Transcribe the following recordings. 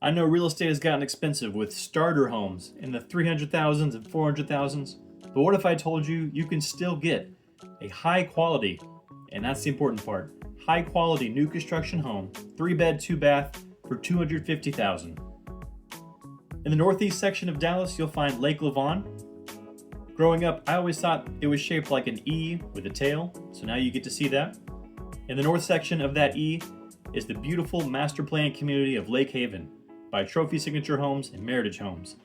I know real estate has gotten expensive with starter homes in the 300,000s and 400,000s, but what if I told you you can still get a high quality, and that's the important part, high quality new construction home, 3-bed, 2-bath for $250,000. In the northeast section of Dallas, you'll find Lakehaven. Growing up, I always thought it was shaped like an E with a tail, so now you get to see that. In the north section of that E is the beautiful master plan community of Lakehaven by Trophy Signature Homes and Meritage Homes.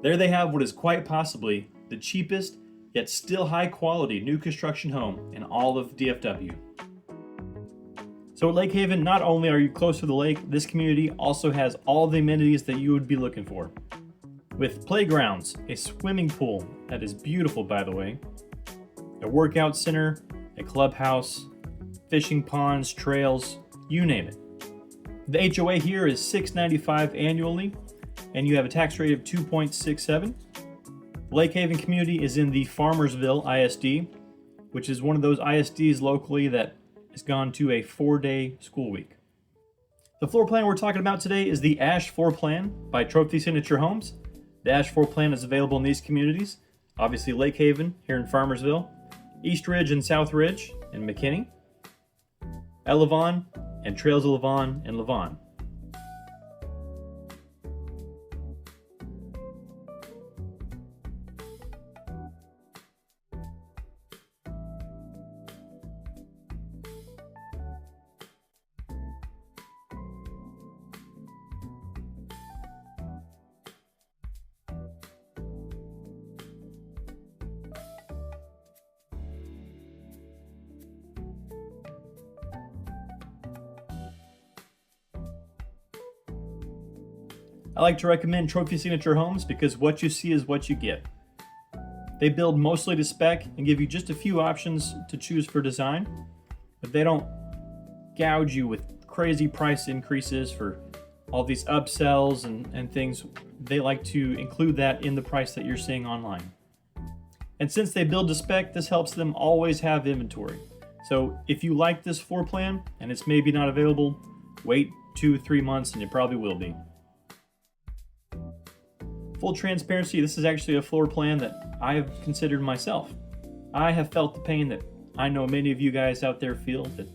There they have what is quite possibly the cheapest yet still high quality new construction home in all of DFW. So at Lakehaven, not only are you close to the lake, this community also has all the amenities that you would be looking for. With playgrounds, a swimming pool that is beautiful by the way, a workout center, a clubhouse, fishing ponds, trails, you name it. The HOA here is $695 annually, and you have a tax rate of 2.67. The Lakehaven community is in the Farmersville ISD, which is one of those ISDs locally that has gone to a 4-day school week. The floor plan we're talking about today is the Ash floor plan by Trophy Signature Homes. The Ash floor plan is available in these communities. Obviously Lakehaven here in Farmersville, East Ridge and South Ridge in McKinney, Lavon, and Trails of Lavon and Lavon. I like to recommend Trophy Signature Homes because what you see is what you get. They build mostly to spec and give you just a few options to choose for design, but they don't gouge you with crazy price increases for all these upsells and things. They like to include that in the price that you're seeing online. And since they build to spec, this helps them always have inventory. So if you like this floor plan and it's maybe not available, wait 2-3 months and it probably will be. Full transparency, this is actually a floor plan that I have considered myself. I have felt the pain that I know many of you guys out there feel, that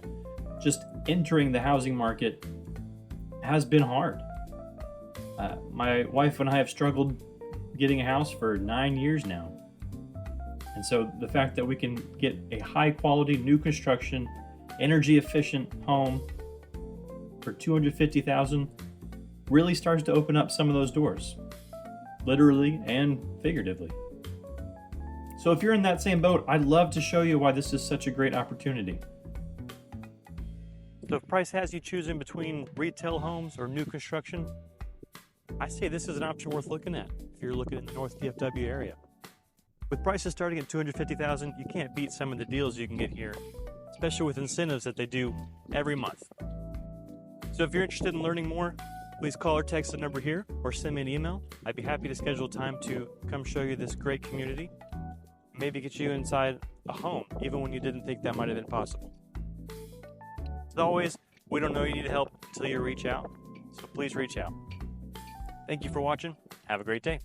just entering the housing market has been hard. My wife and I have struggled getting a house for 9 years now. And so the fact that we can get a high quality, new construction, energy efficient home for $250,000 really starts to open up some of those doors, literally and figuratively. So if you're in that same boat, I'd love to show you why this is such a great opportunity. So if price has you choosing between retail homes or new construction, I say this is an option worth looking at if you're looking in the North DFW area. With prices starting at $250,000, you can't beat some of the deals you can get here, especially with incentives that they do every month. So if you're interested in learning more, please call or text the number here or send me an email. I'd be happy to schedule time to come show you this great community. Maybe get you inside a home, even when you didn't think that might have been possible. As always, we don't know you need help until you reach out, so please reach out. Thank you for watching. Have a great day.